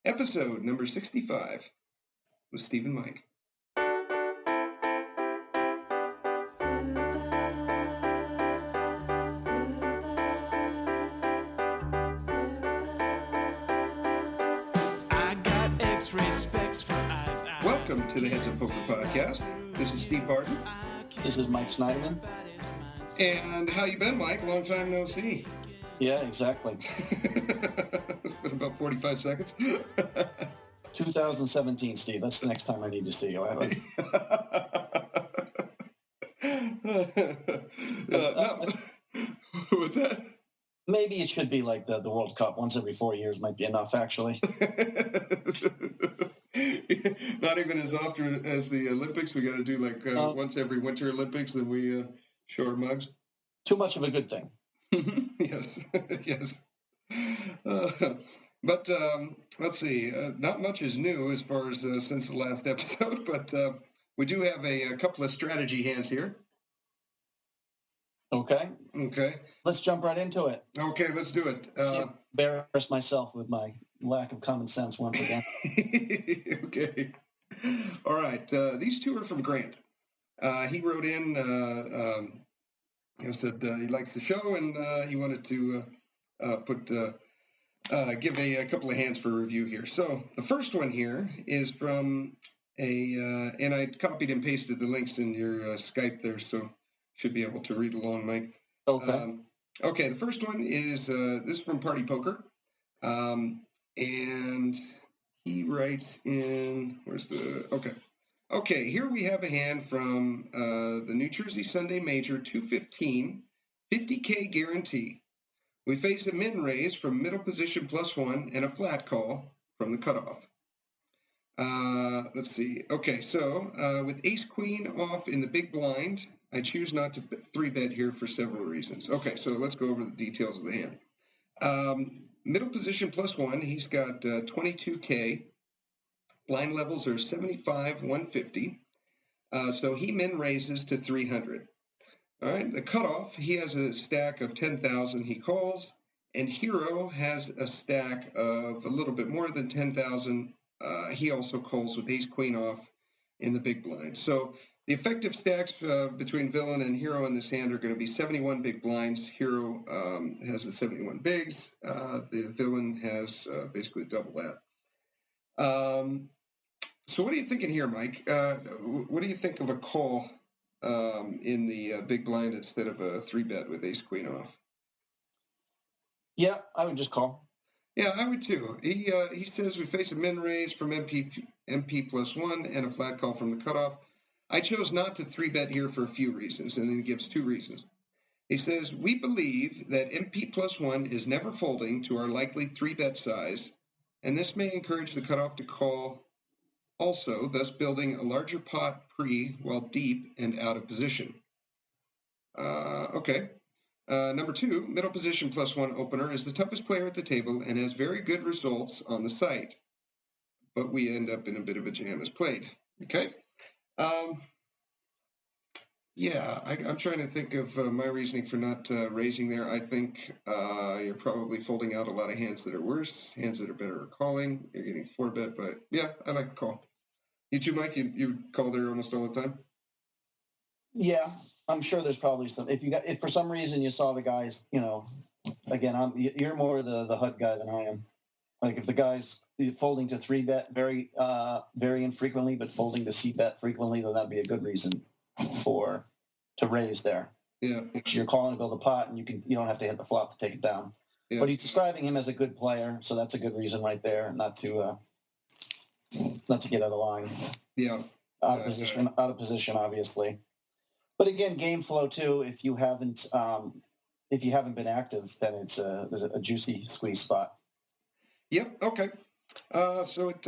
Episode number 65 with Steve and Mike. Welcome to the Heads Up Poker Podcast. This is Steve Barton. This is Mike Snyderman. And how you been, Mike? Long time no see. Yeah, exactly. It's been about 45 seconds. 2017, Steve. That's the next time I need to see you. What's that? Maybe it should be like the World Cup. Once every 4 years might be enough, actually. Not even as often as the Olympics. We got to do like once every Winter Olympics that we show our mugs. Too much of a good thing. Yes, yes. But let's see. Not much is new as far as since the last episode, but we do have a couple of strategy hands here. Okay. Okay. Let's jump right into it. Okay, let's do it. Embarrass myself with my lack of common sense once again. Okay. All right. These two are from Grant. He wrote in, he said he likes the show and he wanted to give a couple of hands for review here. So the first one here is from and I copied and pasted the links in your Skype there, so should be able to read along, Mike. Okay. Okay, the first one is, this is from Party Poker. And he writes in, Okay, here we have a hand from the New Jersey Sunday Major 215, 50K guarantee. We face a min raise from middle position +1 and a flat call from the cutoff. Let's see. Okay, so with ace-queen off in the big blind, I choose not to 3-bet here for several reasons. Okay, so let's go over the details of the hand. Middle position +1, he's got 22K. Blind levels are 75, 150. So he min raises to 300. All right, the cutoff, he has a stack of 10,000 he calls, and Hero has a stack of a little bit more than 10,000. He also calls with ace-queen off in the big blind. So the effective stacks between Villain and Hero in this hand are going to be 71 big blinds. Hero has the 71 bigs. The Villain has basically double that. So what are you thinking here, Mike? What do you think of a call in the big blind instead of a 3-bet with ace-queen off? Yeah, I would just call. Yeah, I would too. He says we face a min raise from MP +1 and a flat call from the cutoff. I chose not to 3-bet here for a few reasons, and then he gives 2 reasons. He says, we believe that MP +1 is never folding to our likely 3-bet size, and this may encourage the cutoff to call also, thus building a larger pot pre while deep and out of position. Okay. Number 2, middle position +1 opener is the toughest player at the table and has very good results on the site, but we end up in a bit of a jam as played. Okay. Yeah, I'm trying to think of my reasoning for not raising there. I think you're probably folding out a lot of hands that are worse, hands that are better at calling. You're getting 4-bet, but yeah, I like the call. You too, Mike? You call there almost all the time? Yeah, I'm sure there's probably some. If for some reason you saw the guys, again, you're more the HUD guy than I am. Like if the guy's folding to 3-bet very infrequently, but folding to C-bet frequently, then that'd be a good reason to raise there. Yeah. Because you're calling to build a pot, and you don't have to hit the flop to take it down. Yeah. But he's describing him as a good player, so that's a good reason right there, not to get out of line. Yeah. Out of position, obviously. But again, game flow too. If you haven't been active, then there's a juicy squeeze spot. Yep. Okay. So it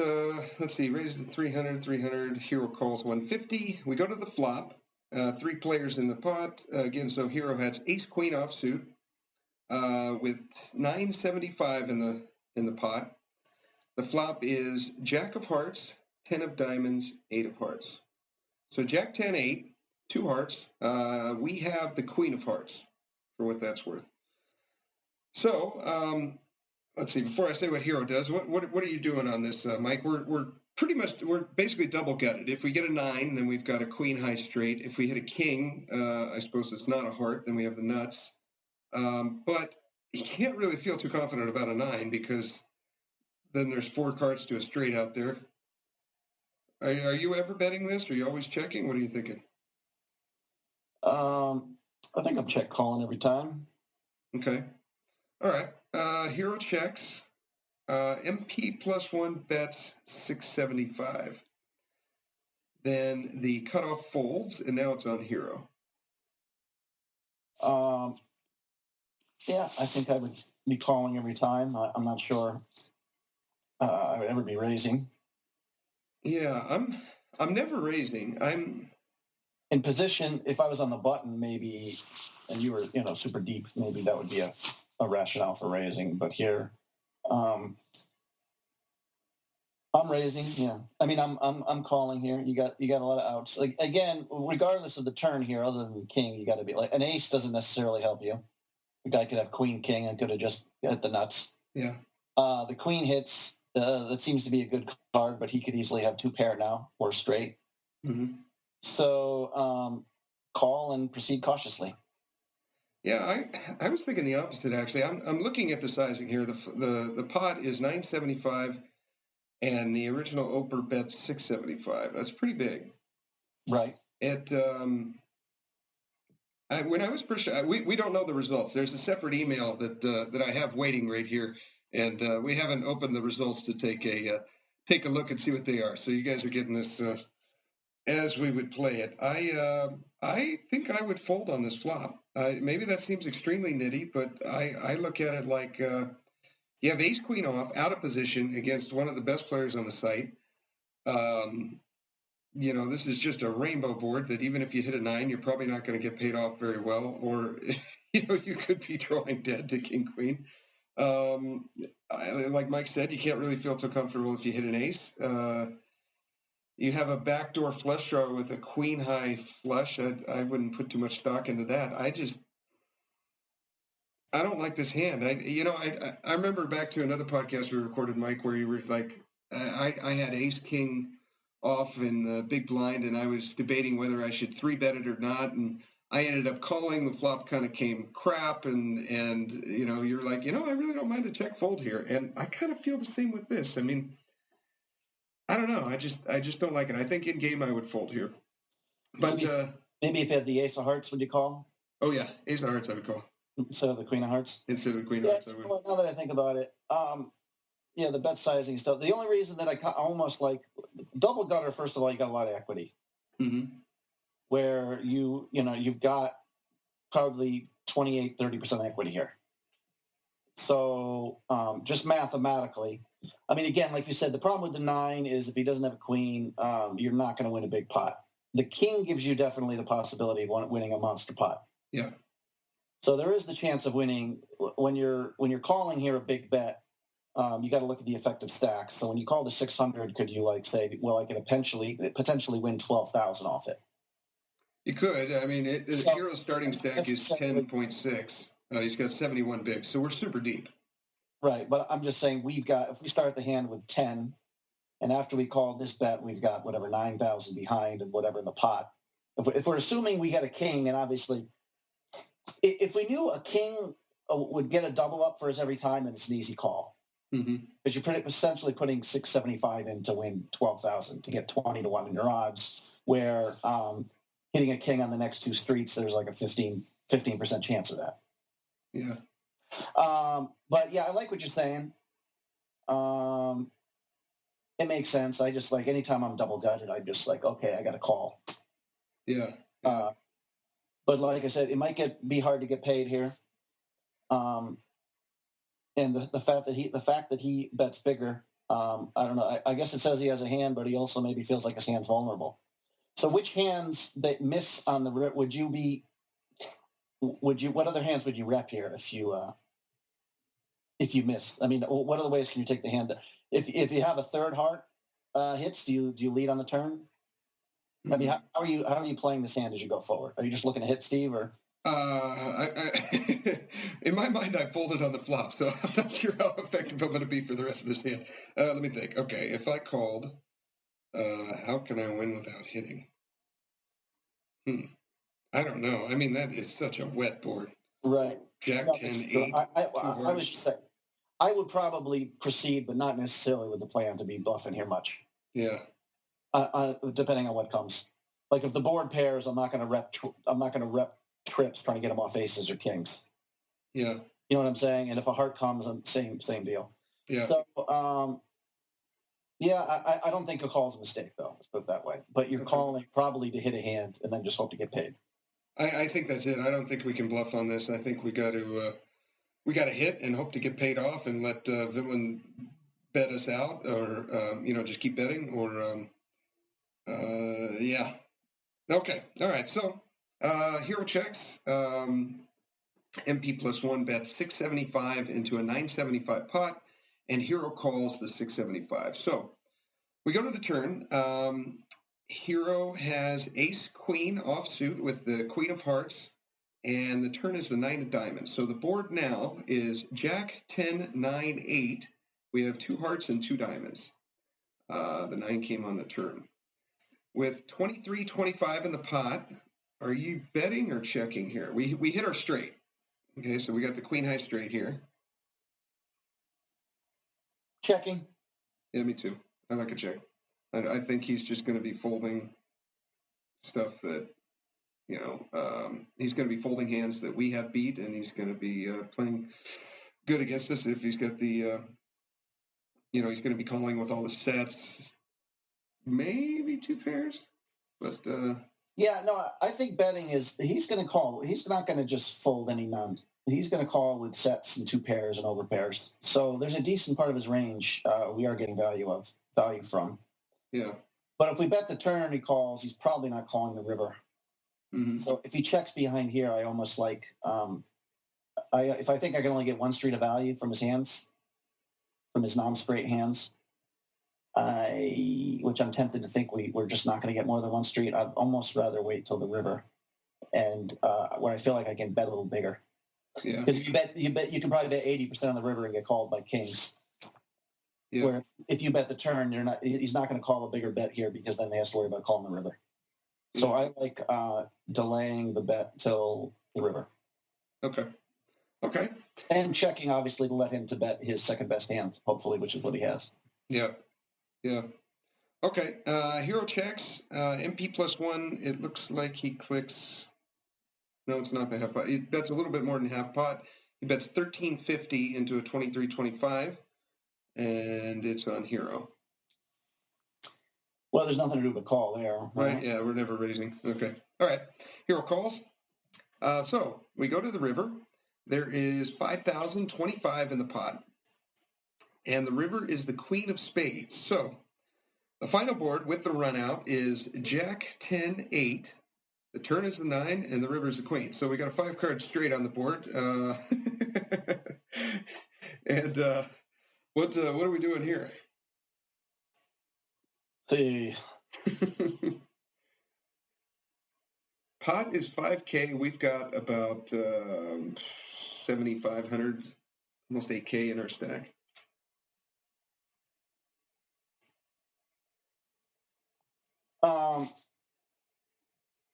let's see, raises to 300. Hero calls 150. We go to the flop. 3 players in the pot again. So Hero has ace-queen offsuit with 975 in the pot. The flop is Jack of Hearts, 10 of Diamonds, 8 of Hearts. So Jack 10 8, 2 hearts. We have the Queen of Hearts, for what that's worth. So let's see. Before I say what hero does, what are you doing on this, Mike? We're basically double gutted. If we get a 9, then we've got a queen high straight. If we hit a king, I suppose it's not a heart. Then we have the nuts. But you can't really feel too confident about a 9 because then there's 4 cards to a straight out there. Are you ever betting this? Are you always checking? What are you thinking? I think I'm check calling every time. Okay. All right. Hero checks. MP +1 bets 675. Then the cutoff folds, and now it's on hero. Yeah, I think I would be calling every time. I'm not sure I would ever be raising. Yeah, I'm never raising. I'm in position. If I was on the button, maybe, and you were super deep, maybe that would be a rationale for raising. But here, I'm raising. Yeah, I mean, I'm calling here. You got a lot of outs. Like again, regardless of the turn here, other than king, you got to be like an ace doesn't necessarily help you. The guy could have queen king and could have just hit the nuts. Yeah. The queen hits. That seems to be a good card, but he could easily have 2 pair now or straight. Mm-hmm. So call and proceed cautiously. Yeah, I was thinking the opposite actually. I'm looking at the sizing here. The pot is 975, and the original Oper bets 675. That's pretty big. Right. When I was first, we don't know the results. There's a separate email that I have waiting right here, and we haven't opened the results to take a look and see what they are. So you guys are getting this as we would play it. I think I would fold on this flop. Maybe that seems extremely nitty, but I look at it like you have ace queen off, out of position against one of the best players on the site. This is just a rainbow board that even if you hit a 9, you're probably not going to get paid off very well, or you could be drawing dead to king queen. Like Mike said, you can't really feel too comfortable if you hit an ace. You have a backdoor flush draw with a queen high flush. I wouldn't put too much stock into that. I don't like this hand. I remember back to another podcast we recorded, Mike, where you were like, I had ace king off in the big blind, and I was debating whether I should 3-bet it or not, and I ended up calling. The flop kind of came crap, and you're like, I really don't mind a check fold here, and I kind of feel the same with this. I mean, I don't know. I just don't like it. I think in game I would fold here, but maybe if you had the ace of hearts, would you call? Oh yeah, ace of hearts I would call instead of the queen of hearts. Instead of the queen of hearts, I would. Now that I think about it, the bet sizing stuff. The only reason that I almost like double gutter, first of all, you got a lot of equity. Mm-hmm. Where you've got probably 28-30% equity here. So just mathematically, I mean, again, like you said, the problem with the 9 is if he doesn't have a queen, you're not going to win a big pot. The king gives you definitely the possibility of winning a monster pot. Yeah. So there is the chance of winning when you're calling here a big bet. You got to look at the effective stack. So when you call the 600, could you say, well, I can potentially win 12,000 off it? You could. I mean, the hero starting stack is 10.6. He's got 71 bigs, so we're super deep. Right, but I'm just saying if we start the hand with 10, and after we call this bet, we've got whatever 9,000 behind and whatever in the pot. If we're assuming we get a king, and obviously, if we knew a king would get a double up for us every time, then it's an easy call. Mm-hmm. Because you're essentially putting 675 in to win 12,000 to get 20-1 in your odds. Where hitting a king on the next 2 streets, there's like a 15% chance of that. Yeah. But yeah, I like what you're saying. It makes sense. I just like anytime I'm double gutted, I'm just like, okay, I got to call. Yeah. But like I said, it might be hard to get paid here. And the fact that he bets bigger, I don't know. I guess it says he has a hand, but he also maybe feels like his hand's vulnerable. So which hands that miss on the rip what other hands would you rep here if you miss? I mean, what other ways can you take the hand? If you have a third heart hits, do you lead on the turn? Mm-hmm. I mean, how are you playing this hand as you go forward? Are you just looking to hit Steve or? In my mind, I folded on the flop, so I'm not sure how effective I'm going to be for the rest of this hand. Let me think. Okay, if I called, how can I win without hitting? I don't know. I mean, that is such a wet board. Right. Jack No, 10, it's true. 8, I 2 was hearts. just saying, I would probably proceed, but not necessarily with the plan to be bluffing here much. Yeah. Depending on what comes. Like if the board pairs, I'm not going to rep. I'm not going to rep trips trying to get them off aces or kings. Yeah. You know what I'm saying? And if a heart comes, same deal. Yeah. So yeah, I don't think a call is a mistake though. Let's put it that way. But you're calling probably to hit a hand and then just hope to get paid. I think that's it. I don't think we can bluff on this. I think we got to hit and hope to get paid off and let Villain bet us out, or just keep betting, or yeah. Okay. All right. So hero checks. MP +1 bets 675 into a 975 pot, and hero calls the 675. So we go to the turn. Hero has ace queen offsuit with the queen of hearts, and the turn is the 9 of diamonds. So the board now is Jack 10 9 8. We have 2 hearts and 2 diamonds. The 9 came on the turn. With 23-25 in the pot, are you betting or checking here? We hit our straight. Okay, so we got the queen high straight here. Checking. Yeah, me too. I like a check. I think he's just going to be folding stuff that, he's going to be folding hands that we have beat, and he's going to be playing good against us if he's got the, he's going to be calling with all the sets, maybe 2 pairs, but... Yeah, no, I think betting is, he's going to call. He's not going to just fold any none. He's going to call with sets and 2 pairs and over pairs. So there's a decent part of his range we are getting value from. Yeah. But if we bet the turn he calls, he's probably not calling the river. Mm-hmm. So if he checks behind here, I almost like, if I think I can only get 1 street of value from his hands, from his non-straight hands, which I'm tempted to think we're just not going to get more than 1 street. I'd almost rather wait till the river, and where I feel like I can bet a little bigger. Yeah. Because you can probably bet 80% on the river and get called by kings. Yeah. Where if you bet the turn, he's not going to call a bigger bet here because then they have to worry about calling the river. So I like delaying the bet till the river. Okay. And checking, obviously, to let him to bet his second best hand, hopefully, which is what he has. Yeah. Okay. Hero checks. MP +1. It looks like he clicks. No, it's not the half pot. He bets a little bit more than half pot. He bets 1350 into a 23-25, and it's on hero. Well, there's nothing to do but call there. Right? Yeah, we're never raising. Okay. All right. Hero calls. So we go to the river. There is 5,025 in the pot, and the river is the queen of spades. So the final board with the run out is Jack 10 8. The turn is the 9, and the river is the queen. So we got a 5-card straight on the board. And what are we doing here? Hey. Pot is 5K. We've got about 7,500, almost 8K in our stack.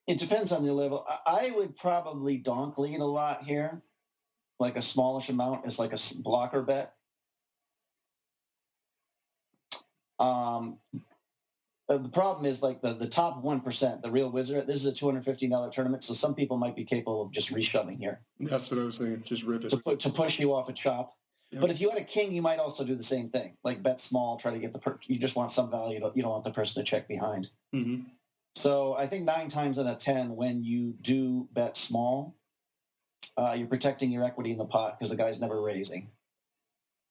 It depends on your level. I would probably donk lead a lot here, like a smallish amount is like a blocker bet. The problem is like the top 1%, the real wizard. This is a $250 tournament, so some people might be capable of just reshoving here. That's what I was thinking. Just rip it to push you off a chop. Yep. But if you had a king, you might also do the same thing, like bet small, try to get you just want some value. You don't want the person to check behind. Mm-hmm. So I think 9 times out of 10, when you do bet small, you're protecting your equity in the pot because the guy's never raising.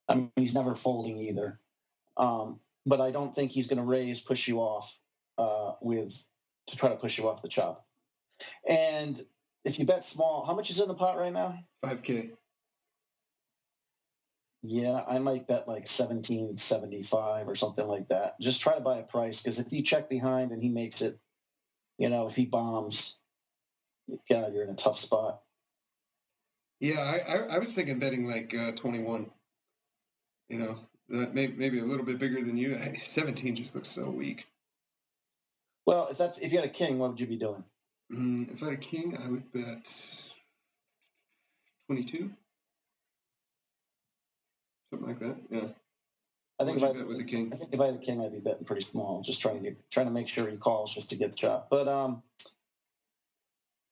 I mean, he's never folding either. But I don't think he's going to raise, push you off to try to push you off the chop. And if you bet small, how much is in the pot right now? 5K. Yeah, I might bet like 1775 or something like that. Just try to buy a price, because if you check behind and he makes it, if he bombs, God, you're in a tough spot. Yeah, I was thinking betting like 21. You know, maybe a little bit bigger than you. 17 just looks so weak. Well, if you had a king, what would you be doing? If I had a king, I would bet 22, something like that. Yeah. I think What'd you bet with a king? I think if I had a king, I'd be betting pretty small, just trying to make sure he calls just to get the chop. But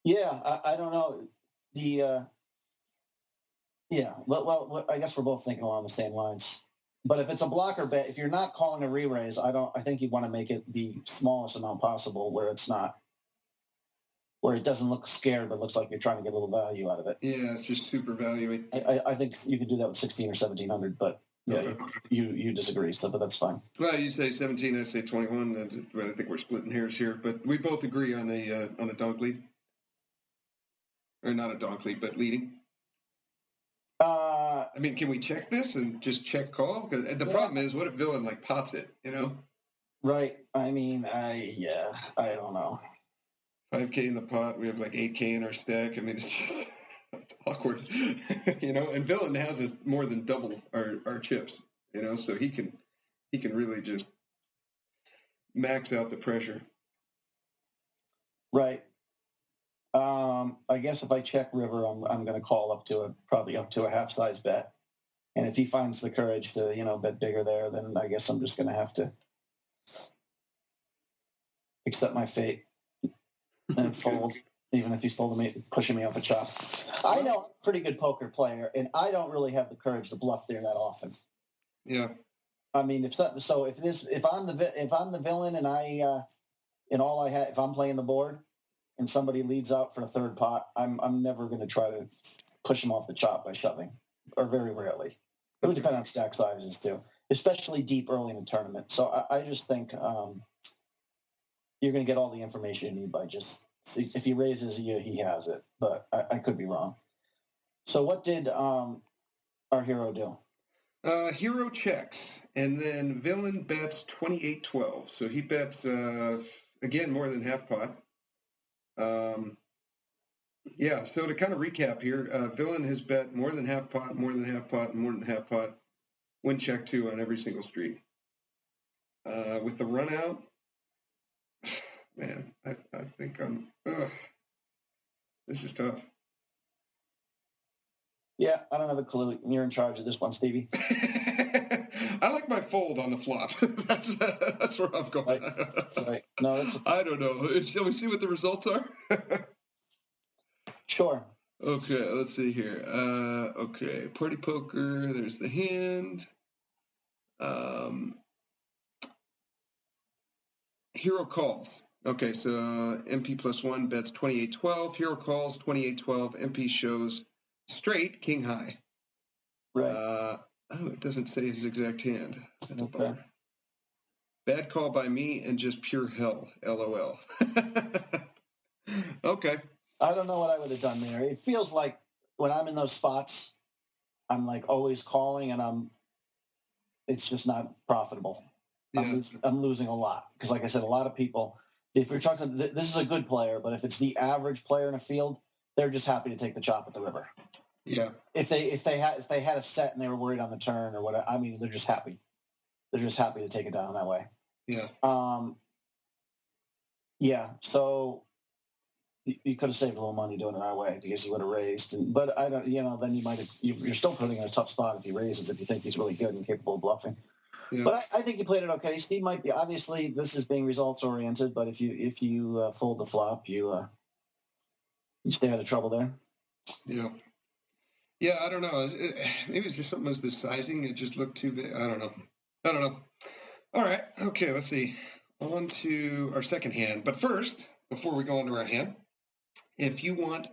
yeah, I don't know. Yeah, well, I guess we're both thinking along the same lines. But if it's a blocker bet, if you're not calling a re-raise, I think you want to make it the smallest amount possible, where it doesn't look scared, but looks like you're trying to get a little value out of it. Yeah, it's just super valuing. I think you could do that with 16 or 1700, but yeah, okay. you disagree, so but that's fine. Well, you say 17, I say 21. I think we're splitting hairs here, but we both agree on a donk lead, or not a donk lead, but leading. I mean, can we check this and just check call? Because the problem is, what if villain like pots it? You know? Right. I mean, I don't know. 5K in the pot. We have like 8K in our stack. I mean, it's just it's awkward, you know. And villain has us more than double our chips, you know, so he can really just max out the pressure. Right. I guess if I check river, I'm going to call probably up to a half size bet, and if he finds the courage to bet bigger there, then I guess I'm just going to have to accept my fate and fold, even if he's pushing me off a chop. I know I'm a pretty good poker player, and I don't really have the courage to bluff there that often. Yeah. I mean, if I'm the villain and if I'm playing the board and somebody leads out for a third pot, I'm never going to try to push him off the chop by shoving, or very rarely. It would depend on stack sizes too, especially deep early in the tournament. So I just think you're going to get all the information you need by just if he raises you, he has it. But I could be wrong. So what did our hero do? Hero checks, and then villain bets 28-12. So he bets again more than half pot. Yeah, so to kind of recap here, villain has bet more than half pot, more than half pot, and more than half pot, win check 2 on every single street. With the run out, man, I think this is tough. Yeah, I don't have a clue. You're in charge of this one, Stevie. I like my fold on the flop. That's where I'm going. Right. No, I don't know. Shall we see what the results are? Sure. Okay, let's see here. Okay, party poker. There's the hand. Hero calls. Okay, so MP +1 bets 28-12. Hero calls 28-12. MP shows straight king high. Right. It doesn't say his exact hand. That's a bummer. Bad call by me and just pure hell. LOL. Okay. I don't know what I would have done there. It feels like when I'm in those spots, I'm like always calling, and it's just not profitable. Yeah. I'm losing a lot because, like I said, a lot of people. If you're talking, this is a good player, but if it's the average player in a field, they're just happy to take the chop at the river. Yeah. If they had a set and they were worried on the turn or whatever, I mean, they're just happy. They're just happy to take it down that way. Yeah. Yeah. So you could have saved a little money doing it our way because he would have raised. But I don't. Then you might have. You're still putting in a tough spot if he raises. If you think he's really good and capable of bluffing. Yeah. But I think you played it okay. Steve might be. Obviously, this is being results oriented. But if you fold the flop, you stay out of trouble there. Yeah. Yeah, I don't know. Maybe it's just something as the sizing. It just looked too big. I don't know. All right. Okay, let's see. On to our second hand. But first, before we go on to our hand, if you want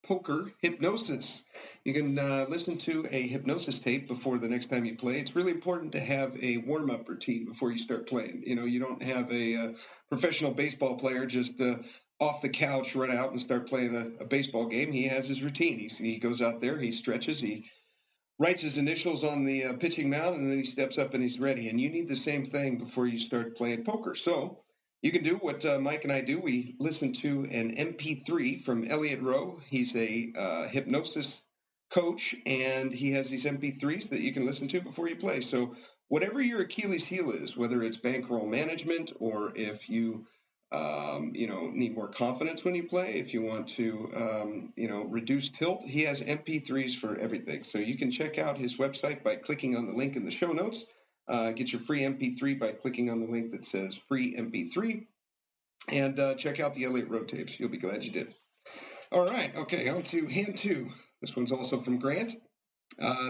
poker hypnosis, you can listen to a hypnosis tape before the next time you play. It's really important to have a warm-up routine before you start playing. You don't have a professional baseball player just off the couch, run out and start playing a baseball game. He has his routine. He goes out there, he stretches, he writes his initials on the pitching mound, and then he steps up and he's ready. And you need the same thing before you start playing poker. So you can do what Mike and I do. We listen to an MP3 from Elliot Rowe. He's a hypnosis coach, and he has these MP3s that you can listen to before you play. So whatever your Achilles heel is, whether it's bankroll management or if you need more confidence when you play, if you want to, reduce tilt, he has MP3s for everything. So you can check out his website by clicking on the link in the show notes. Get your free MP3 by clicking on the link that says free MP3. And check out the Elliott Road tapes. You'll be glad you did. All right. Okay. On to hand 2. This one's also from Grant.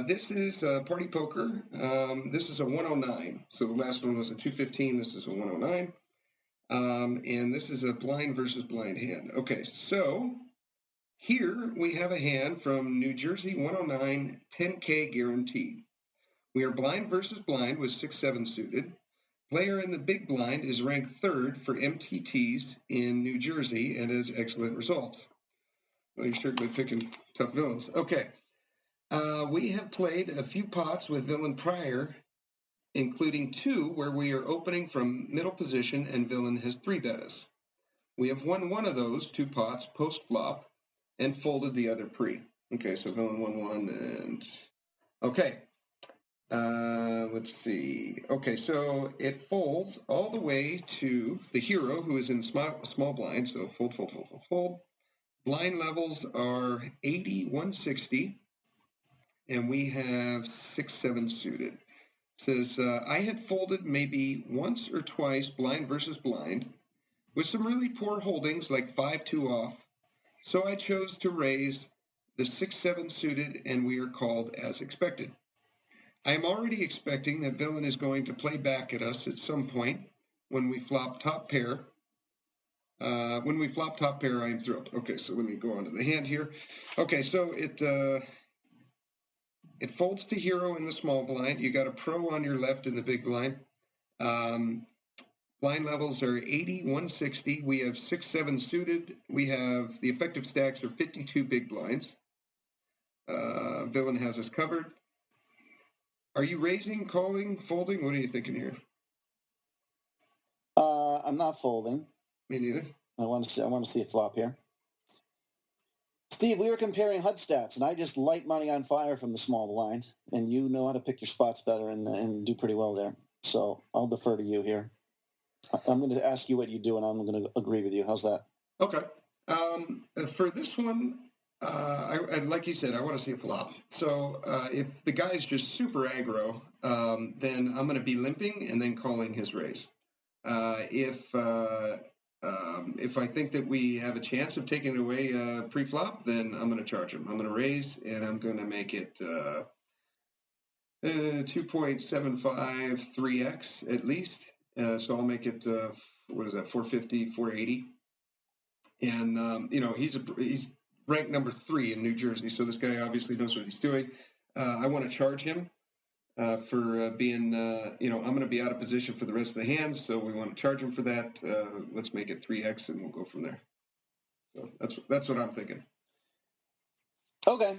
This is Party Poker. This is a 109. So the last one was a 215. This is a 109. And this is a blind versus blind hand. Okay, so here we have a hand from New Jersey 109, 10K guaranteed. We are blind versus blind with 6-7 suited. Player in the big blind is ranked 3rd for MTTs in New Jersey and has excellent results. Well, you're certainly picking tough villains. Okay, we have played a few pots with villain prior, including 2 where we are opening from middle position and villain has 3-bet us. We have won one of those 2 pots post-flop and folded the other pre. Okay, so villain won 1 and... Okay, let's see. Okay, so it folds all the way to the hero who is in small blind, so fold, fold, fold, fold, fold. Blind levels are 80, 160, and we have 6-7 suited. Says, I had folded maybe once or twice blind versus blind with some really poor holdings like 5-2 off. So I chose to raise the 6-7 suited and we are called as expected. I am already expecting that villain is going to play back at us at some point when we flop top pair. When we flop top pair, I am thrilled. Okay, so let me go on to the hand here. Okay, so it folds to hero in the small blind. You got a pro on your left in the big blind. Blind levels are 80, 160. We have 6-7 suited. We have the effective stacks are 52 big blinds. Villain has us covered. Are you raising, calling, folding? What are you thinking here? I'm not folding. Me neither. I want to see a flop here. Steve, we were comparing HUD stats, and I just light money on fire from the small blind, and you know how to pick your spots better and do pretty well there. So I'll defer to you here. I'm going to ask you what you do, and I'm going to agree with you. How's that? Okay. For this one, I like you said, I want to see a flop. So if the guy's just super aggro, then I'm going to be limping and then calling his raise. If I think that we have a chance of taking it away pre-flop, then I'm going to charge him. I'm going to raise, and I'm going to make it 2.75, 3x at least. So I'll make it, 450, 480. And, he's ranked number 3 in New Jersey, so this guy obviously knows what he's doing. I want to charge him for being, I'm going to be out of position for the rest of the hand, so we want to charge him for that. Let's make it 3x, and we'll go from there. So that's what I'm thinking. Okay.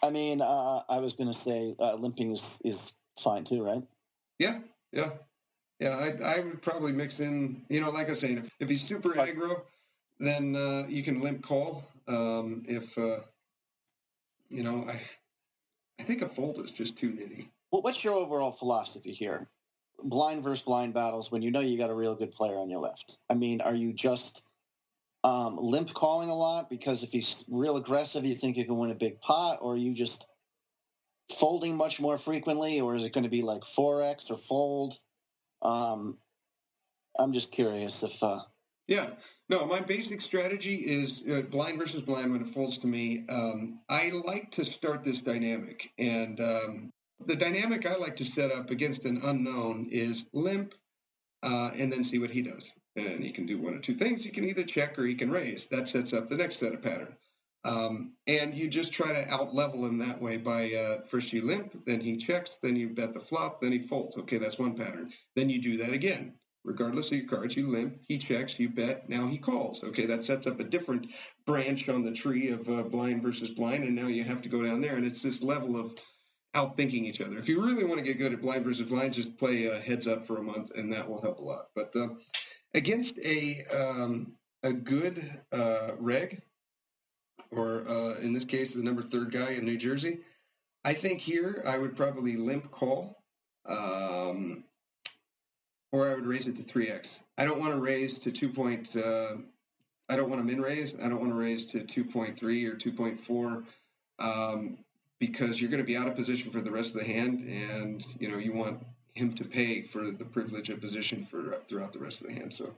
I mean, I was going to say limping is fine too, right? Yeah. I would probably mix in, like I was saying, if he's super aggro, then you can limp call. I think a fold is just too nitty. Well, what's your overall philosophy here? Blind versus blind battles when you know you got a real good player on your left. I mean, are you just limp calling a lot because if he's real aggressive, you think you can win a big pot, or are you just folding much more frequently, or is it going to be like 4x or fold? I'm just curious if... Yeah. No, my basic strategy is blind versus blind when it folds to me. I like to start this dynamic. And the dynamic I like to set up against an unknown is limp and then see what he does. And he can do one of two things. He can either check or he can raise. That sets up the next set of pattern. And you just try to out-level him that way by first you limp, then he checks, then you bet the flop, then he folds. Okay, that's one pattern. Then you do that again. Regardless of your cards, you limp, he checks, you bet, now he calls. Okay, that sets up a different branch on the tree of blind versus blind, and now you have to go down there, and it's this level of outthinking each other. If you really want to get good at blind versus blind, just play heads up for a month, and that will help a lot. But against a good reg, or in this case, the number 3rd guy in New Jersey. I think here I would probably limp call, or I would raise it to 3x. I don't want to raise to I don't want to min raise. I don't want to raise to 2.3 or 2.4 because you're going to be out of position for the rest of the hand, and you want him to pay for the privilege of position throughout the rest of the hand. So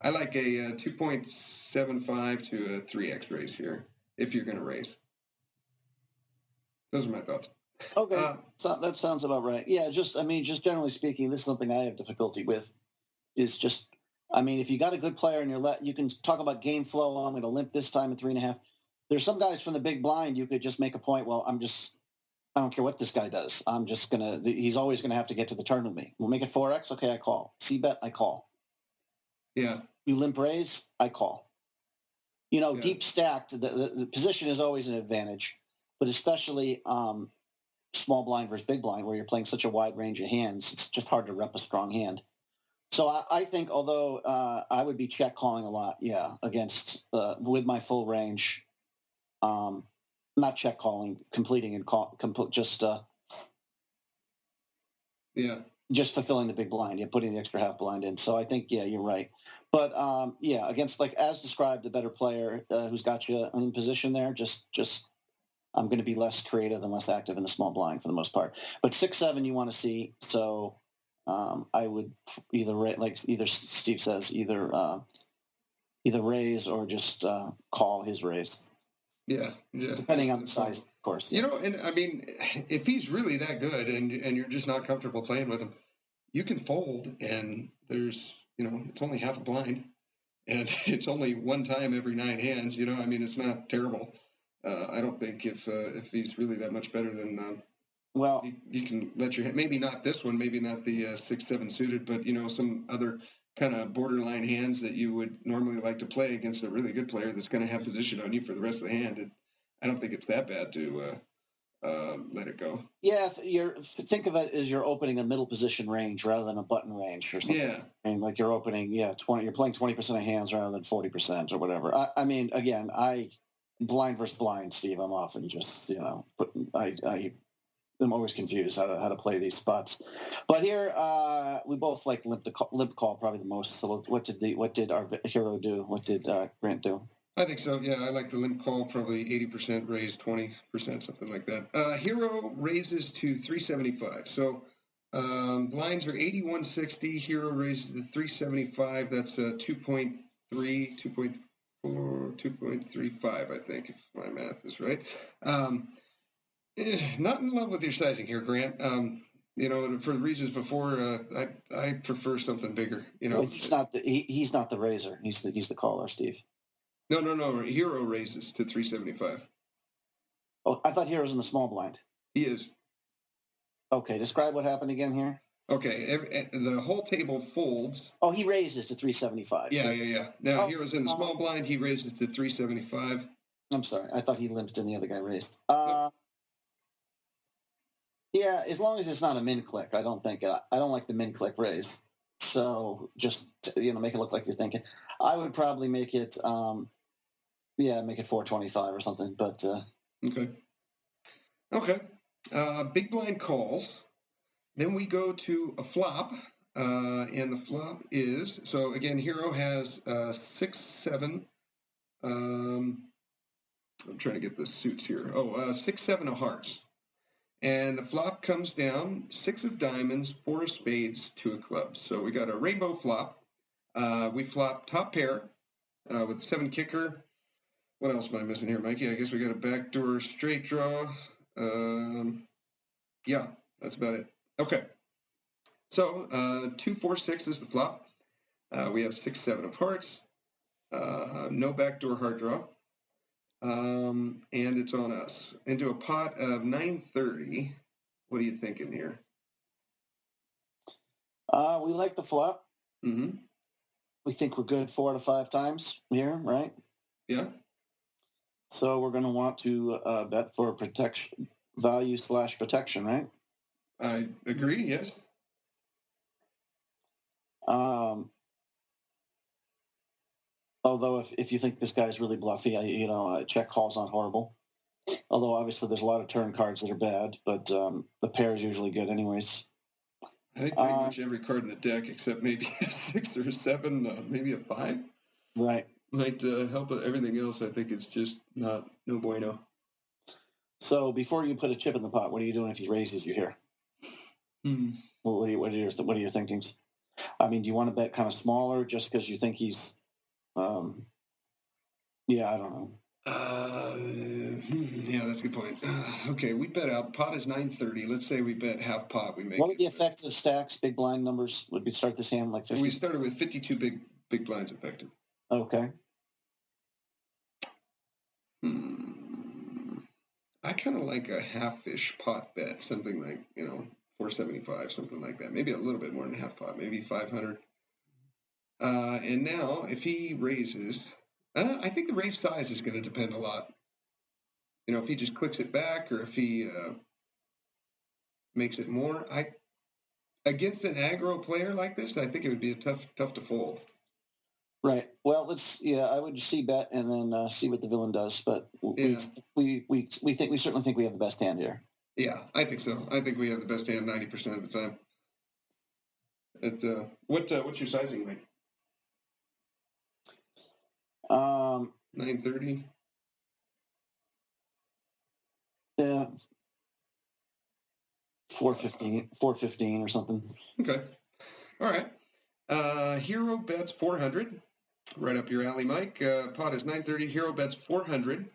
I like a 2.75 to a 3x raise here if you're going to raise. Those are my thoughts. Okay, so that sounds about right. Yeah, just generally speaking, this is something I have difficulty with. Is just, if you got a good player in your you can talk about game flow. I'm going to limp this time at 3.5. There's some guys from the big blind. You could just make a point. Well, I don't care what this guy does. He's always going to have to get to the turn with me. We'll make it 4x. Okay, I call. C-bet, I call. Yeah. You limp raise, I call. Deep stacked, the position is always an advantage, but especially small blind versus big blind, where you're playing such a wide range of hands, it's just hard to rep a strong hand. So I think, although I would be check calling a lot, against with my full range, not check calling, completing and just fulfilling the big blind, putting the extra half blind in. So I think, you're right. But against, like as described, a better player who's got you in position there, just I'm going to be less creative and less active in the small blind for the most part. But 6-7 you want to see, so. I would either Steve says, either raise or just call his raise. Yeah. Depending on the size, of course. And if he's really that good and you're just not comfortable playing with him, you can fold, and there's it's only half a blind, and it's only one time every 9 hands. It's not terrible. I don't think if he's really that much better than. Well, you can let your hand, maybe not this one, maybe not the 6-7 suited, but some other kind of borderline hands that you would normally like to play against a really good player that's going to have position on you for the rest of the hand. I don't think it's that bad to let it go. Yeah, think of it as you're opening a middle position range rather than a button range or something. Yeah, and like you're opening, 20. You're playing 20% of hands rather than 40% or whatever. Again, blind versus blind, Steve. I'm often just I'm always confused how to play these spots. But here we both like limp call probably the most. So what did our hero do? What did Grant do? I think so. Yeah, I like the limp call, probably 80% raise, 20%, something like that. Hero raises to 375. So blinds are 8160. Hero raises to 375. That's 2.3, 2.4, 2.35, I think, if my math is right. Not in love with your sizing here, Grant. For the reasons before, I prefer something bigger. He's not the raiser. He's the caller, Steve. No. Hero raises to 375. Oh, I thought Hero's in the small blind. He is. Okay, describe what happened again here. Okay, the whole table folds. Oh, he raises to 375. Yeah. Now Hero's in the small blind. He raises to 375. I'm sorry. I thought he limped and the other guy raised. Yeah, as long as it's not a min click, I don't like the min click raise. So just make it look like you're thinking. I would probably make it make it 425 or something. But okay. Big blind calls. Then we go to a flop, and the flop is so again. Hero has 6-7. I'm trying to get the suits here. 6-7 of hearts. And the flop comes down 6 of diamonds, 4 of spades, 2 of clubs. So we got a rainbow flop. We flop top pair with 7 kicker. What else am I missing here, Mikey? I guess we got a backdoor straight draw. Yeah, that's about it. Okay. So 2-4-6 is the flop. We have 6-7 of hearts. No backdoor hard draw. And it's on us. Into a pot of 930. What are you thinking here? We like the flop. Mm-hmm. We think we're good 4 to 5 times here, right? Yeah. So we're going to want to bet for protection, value/protection, right? I agree, yes. Although if you think this guy's really bluffy, check call's not horrible. Although obviously there's a lot of turn cards that are bad, but the pair is usually good anyways. I think pretty much every card in the deck except maybe a 6 or a 7, maybe a 5. Right. Might help with everything else. I think it's just no bueno. So before you put a chip in the pot, what are you doing if he raises you here? What are your thinkings? I mean, do you want to bet kind of smaller just because you think he's? Yeah, I don't know. Yeah, that's a good point. Okay, we bet out. Pot is 930. Let's say we bet half pot. We make. What would the effective stacks, big blind numbers? Would we start this hand like 50? We started with 52 big blinds effective. Okay. I kind of like a half-ish pot bet, something like 475, something like that. Maybe a little bit more than half pot, maybe 500. And now, if he raises, I think the raise size is going to depend a lot. If he just clicks it back or if he makes it more. Against an aggro player like this, I think it would be tough to fold. Right. Well, I would see bet and then see what the villain does. But we certainly think we have the best hand here. Yeah, I think so. I think we have the best hand 90% of the time. What's your sizing like? 930. Yeah. 415 or something. Okay. All right. Hero bets 400. Right up your alley, Mike. Pot is 930. Hero bets 400.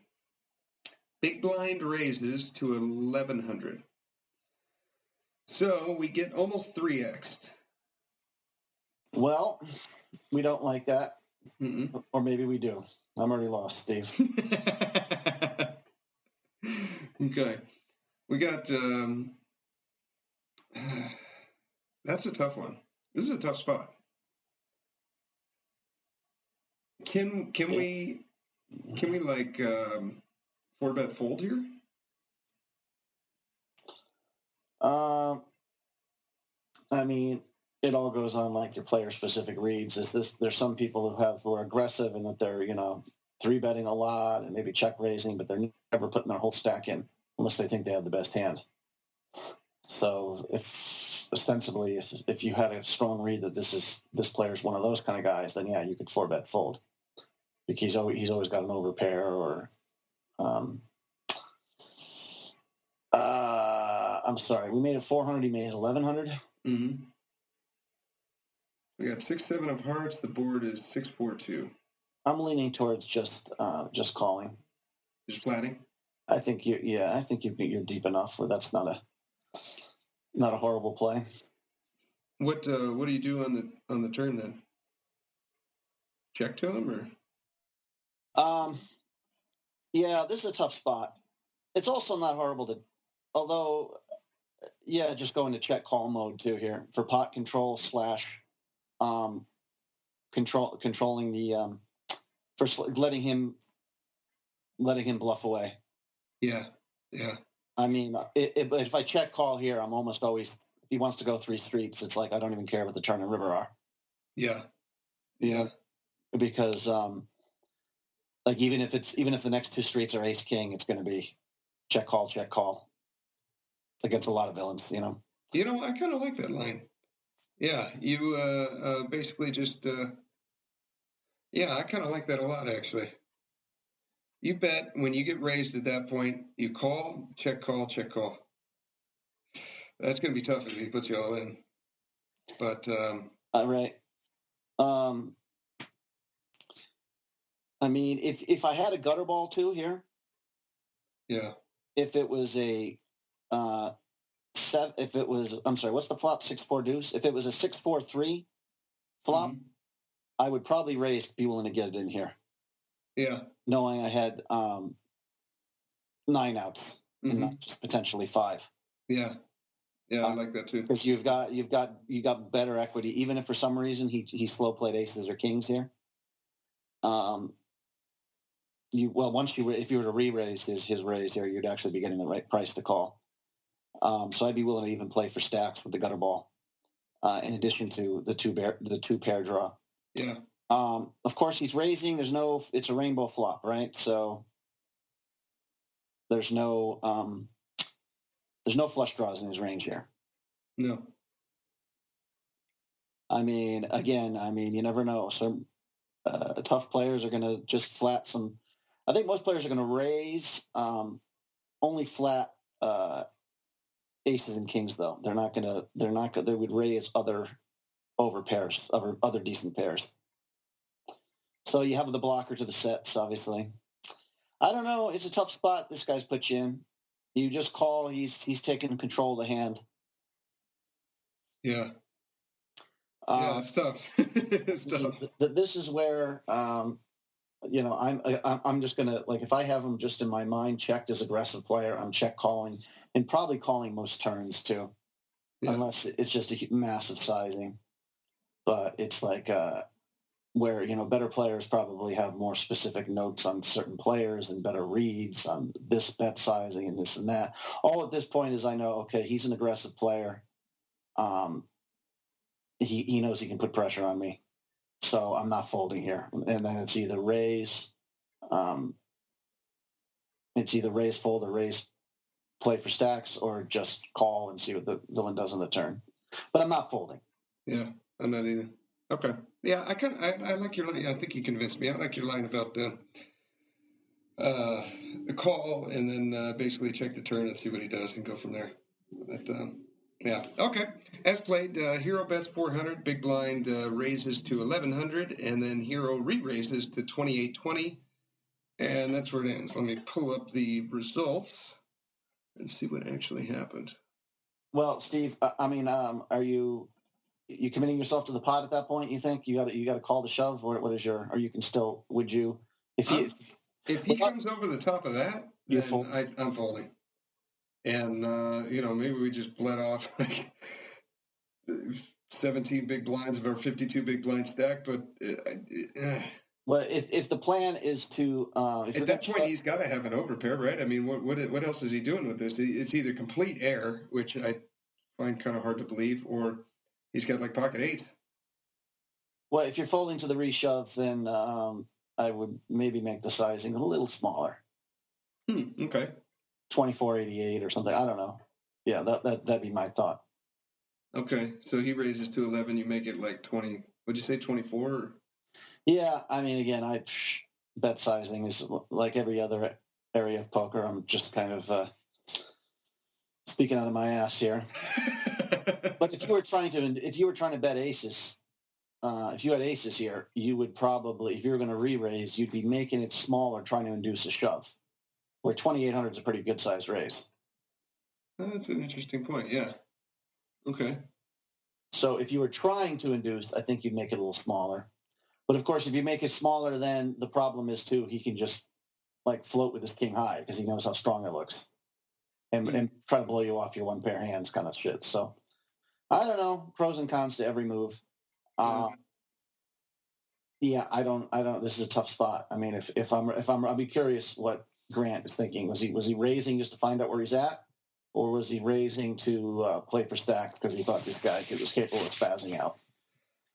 Big blind raises to 1100. So we get almost 3x'd. Well, we don't like that. Mm-mm. Or maybe we do. I'm already lost, Steve. Okay. We got... that's a tough one. This is a tough spot. Can we like 4-bet fold here? I mean, it all goes on like your player specific reads. There's some people who are aggressive and that they're 3-betting a lot and maybe check raising, but they're never putting their whole stack in unless they think they have the best hand. So if you had a strong read that this player's one of those kind of guys, then yeah, you could 4-bet fold. Because he's always got an overpair or I'm sorry, we made it 400, he made it 1100. Mm-hmm. We got 6-7 of hearts. The board is 6-4-2. I'm leaning towards just calling. Just flatting. I think you're deep enough where that's not a horrible play. What do you do on the turn then? Check to him or? Yeah, this is a tough spot. It's also not horrible although, yeah, just go into check call mode too here for pot control / controlling the for letting him bluff away. Yeah. I mean, if I check call here, I'm almost always, if he wants to go 3 streets, it's like I don't even care what the turn and river are. Yeah. Because like even if the next 2 streets are ace king, it's going to be check call against a lot of villains. I kind of like that line. Yeah, you basically just I kind of like that a lot actually. You bet when you get raised at that point, you call, check call. That's going to be tough if he puts you all in. But right. I mean, if I had a gutter ball too here, yeah. If it was a I'm sorry, what's the flop? 6-4 deuce. If it was a 6-4-3 flop, mm-hmm. I would probably be willing to get it in here. Yeah. Knowing I had 9 outs mm-hmm. and not just potentially 5. Yeah. Yeah, I like that too. Because you've got better equity, even if for some reason he slow played aces or kings here. If you were to re-raise his raise here, you'd actually be getting the right price to call. So I'd be willing to even play for stacks with the gutter ball, in addition to the two pair draw. Yeah. Of course, he's raising. It's a rainbow flop, right? So there's no flush draws in his range here. No. I mean, again, you never know. So tough players are going to just flat some. I think most players are going to raise only flat aces and kings, though. They're not going to. They would raise other over pairs, other decent pairs. So you have the blocker to the sets, obviously. I don't know. It's a tough spot this guy's put you in. You just call. He's taking control of the hand. Yeah. Yeah, it's tough. It's tough. This is where I'm just gonna, like, if I have him just in my mind checked as aggressive player, I'm check calling and probably calling most turns too, unless it's just a massive sizing. But it's like where better players probably have more specific notes on certain players and better reads on this bet sizing and this and that. All at this point is I know, okay, he's an aggressive player. He knows he can put pressure on me. So I'm not folding here. And then it's either raise, fold, or raise, play for stacks, or just call and see what the villain does on the turn. But I'm not folding. Yeah, I'm not either. Okay. Yeah, I like your line. I think you convinced me. I like your line about the call and then basically check the turn and see what he does and go from there. But, yeah. Okay. As played, Hero bets 400, big blind raises to 1100, and then Hero re-raises to 2820, and that's where it ends. Let me pull up the results and see what actually happened. Well, Steve, are you committing yourself to the pot at that point? You think you got to call the shove, or what is your? Or you can still? Would you? If he comes over the top of that, then I'm folding. And, maybe we just bled off like 17 big blinds of our 52 big blind stack. But well, if the plan is to at that point, he's got to have an overpair, right? I mean, what else is he doing with this? It's either complete air, which I find kind of hard to believe, or he's got like pocket eights. Well, if you're folding to the reshove, then I would maybe make the sizing a little smaller. Okay. 2488 or something. I don't know. Yeah, that'd be my thought. Okay, so he raises to 11. You make it like 20. Would you say 24? Or? Yeah, I mean, again, bet sizing is like every other area of poker. I'm just kind of speaking out of my ass here. But if you were trying to bet aces, if you had aces here, you would probably, if you were going to re-raise, you'd be making it smaller, trying to induce a shove. Where 2,800 is a pretty good size raise. That's an interesting point. Yeah. Okay. So if you were trying to induce, I think you'd make it a little smaller. But of course, if you make it smaller, then the problem is too, he can just like float with his king high because he knows how strong it looks, and try to blow you off your one pair of hands kind of shit. So I don't know, pros and cons to every move. Yeah, I don't. This is a tough spot. I mean, I'll be curious what Grant is thinking. Was he raising just to find out where he's at, or was he raising to play for stack because he thought this guy was capable of spazzing out?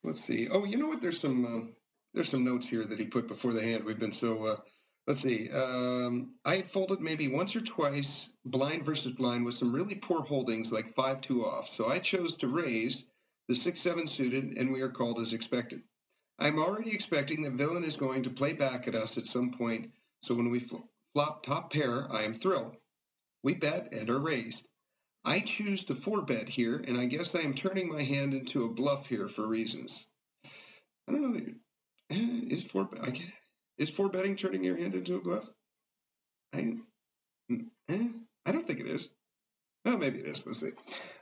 Let's see. Oh, you know what? There's some notes here that he put before the hand. We've been so. Let's see. I folded maybe once or twice, blind versus blind, with some really poor holdings, like 5-2 off. So I chose to raise the 6-7 suited, and we are called as expected. I'm already expecting that villain is going to play back at us at some point. So when we flop top pair, I am thrilled. We bet and are raised. I choose to 4-bet here, and I guess I am turning my hand into a bluff here for reasons. I don't know. Is 4-betting turning your hand into a bluff? I don't think it is. Well, maybe it is. Let's see.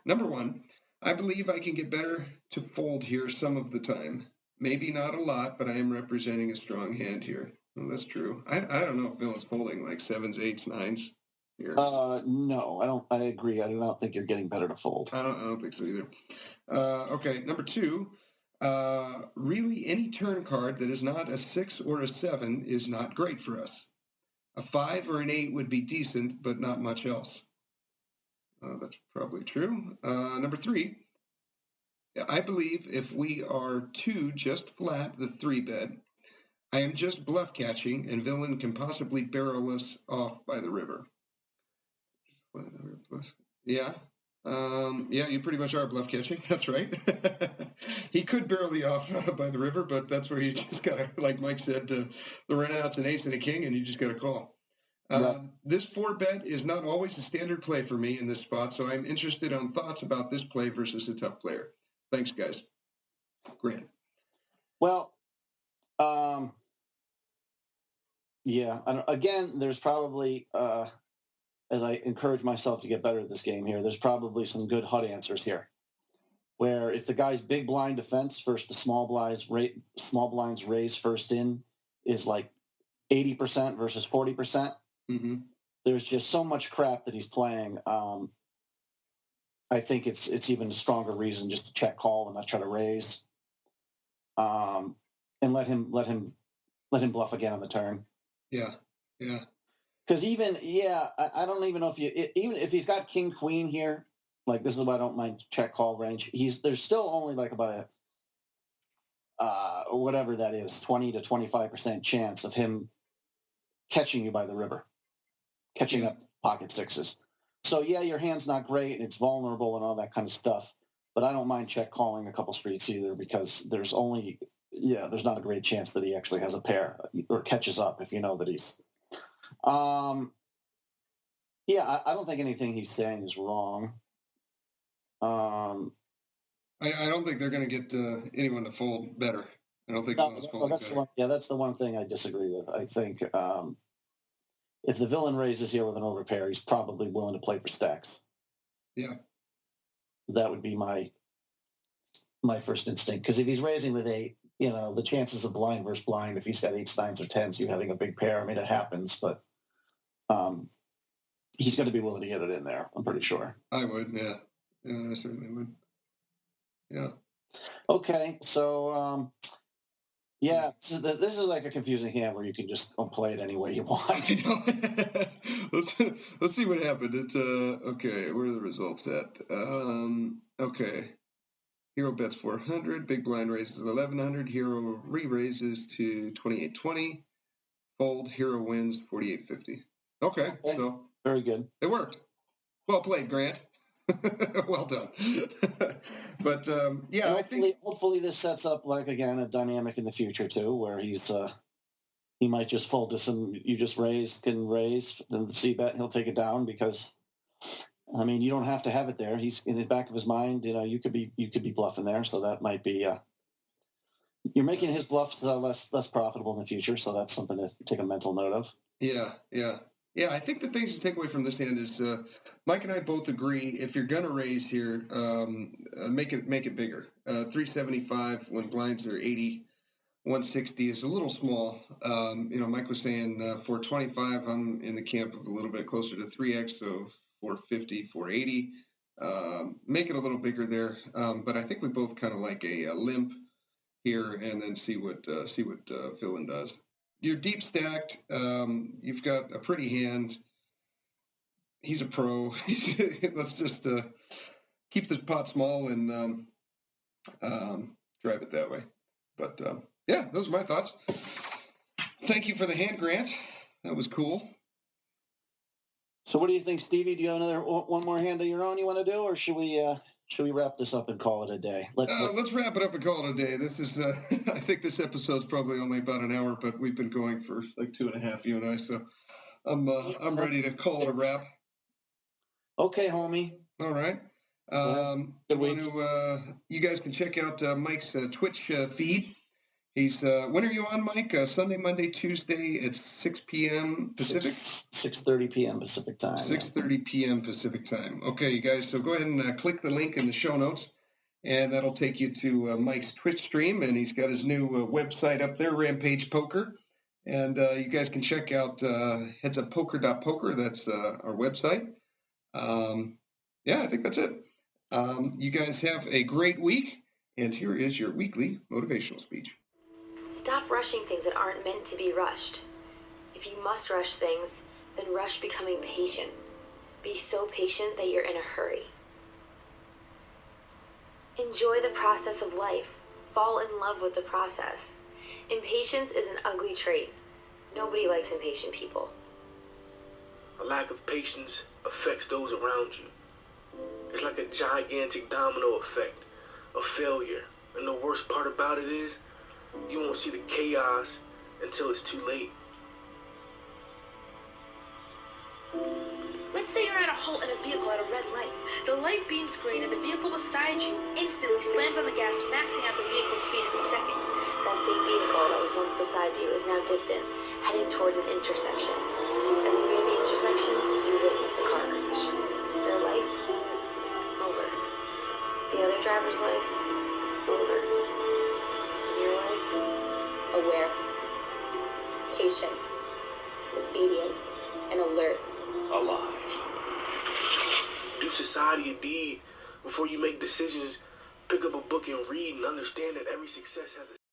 Number one, I believe I can get better to fold here some of the time. Maybe not a lot, but I am representing a strong hand here. Well, that's true. I don't know if villain's folding like 7s, 8s, 9s. Here. No, I don't. I agree. I do not think you're getting better to fold. I don't think so either. Okay, number two. Really, any turn card that is not a 6 or a 7 is not great for us. A 5 or an 8 would be decent, but not much else. That's probably true. Number three. I believe if we are to just flat the 3-bet, I am just bluff catching, and villain can possibly barrel us off by the river. Yeah. Yeah, you pretty much are bluff catching. That's right. He could barrel you off by the river, but that's where you just got to, like Mike said, the run-out's an ace and a king, and you just got to call. Right. This 4-bet is not always a standard play for me in this spot, so I'm interested on thoughts about this play versus a tough player. Thanks, guys. Grant. Well, yeah. Again, there's probably, as I encourage myself to get better at this game here, there's probably some good HUD answers here. Where if the guy's big blind defense versus the small blinds raise first in is like 80% versus 40%, there's just so much crap that he's playing. I think it's even a stronger reason just to check call and not try to raise, and let him bluff again on the turn. Yeah. Because I don't even know even if he's got king queen here, like this is why I don't mind check call range. There's still only like about whatever that is, 20 to 25% chance of him catching you by the river, catching up pocket sixes. So yeah, your hand's not great and it's vulnerable and all that kind of stuff. But I don't mind check calling a couple streets either, because there's not a great chance that he actually has a pair or catches up if you know that he's. I don't think anything he's saying is wrong. I don't think they're going to get anyone to fold better. I don't think that's the one thing I disagree with. I think if the villain raises here with an overpair, he's probably willing to play for stacks. Yeah. That would be my first instinct. Because if he's raising with 8, the chances of blind versus blind, if he's got 8s, 9s, or 10s, you having a big pair, I mean, it happens, but he's going to be willing to get it in there, I'm pretty sure. I would, yeah. Yeah, I certainly would. Yeah. Okay, so so this is like a confusing hand where you can just play it any way you want. Let's see what happened. It's okay. Where are the results at? Okay. Hero bets 400. Big blind raises 1100. Hero re-raises to 2820. Fold. Hero wins 4850. Okay, so very good. It worked. Well played, Grant. Well done. But I think hopefully this sets up, like, again, a dynamic in the future too, where he might just fold to some. You just can raise the c-bet and he'll take it down, because I mean, you don't have to have it there. He's in the back of his mind. You could be bluffing there, so that might be. You're making his bluffs less profitable in the future, so that's something to take a mental note of. Yeah. I think the things to take away from this hand is Mike and I both agree, if you're gonna raise here, make it bigger. 375 when blinds are 80, 160 is a little small. Mike was saying 425. I'm in the camp of a little bit closer to 3x, so 450, 480. Make it a little bigger there, but I think we both kind of like a limp here, and then see what villain does. You're deep stacked. You've got a pretty hand. He's a pro. Let's just keep the pot small and drive it that way. But those are my thoughts. Thank you for the hand, Grant. That was cool. So what do you think, Stevie? Do you have one more hand of your own you want to do, or should we wrap this up and call it a day? Let's wrap it up and call it a day. This is, I think this episode's probably only about an hour, but we've been going for like 2.5, you and I. So I'm ready to call it a wrap. Okay, homie. All right. Good week. You guys can check out Mike's Twitch feed. He's when are you on, Mike? Sunday, Monday, Tuesday at 6 p.m. Pacific? 6:30 p.m. Pacific time. 6:30 p.m. Pacific time. Okay, you guys, so go ahead and click the link in the show notes, and that'll take you to Mike's Twitch stream, and he's got his new website up there, Rampage Poker, and you guys can check out HeadsUpPoker.Poker. That's our website. I think that's it. You guys have a great week, and here is your weekly motivational speech. Stop rushing things that aren't meant to be rushed. If you must rush things, then rush becoming patient. Be so patient that you're in a hurry. Enjoy the process of life. Fall in love with the process. Impatience is an ugly trait. Nobody likes impatient people. A lack of patience affects those around you. It's like a gigantic domino effect of failure. And the worst part about it is, you won't see the chaos until it's too late. Let's say you're at a halt in a vehicle at a red light. The light beams green and the vehicle beside you instantly slams on the gas, maxing out the vehicle's speed in seconds. That same vehicle that was once beside you is now distant, heading towards an intersection. As you near the intersection, you witness a car crash. Their life, over. The other driver's life, over. And your life, Aware, patient, obedient, and alert. Alive. Do society a deed before you make decisions. Pick up a book and read and understand that every success has a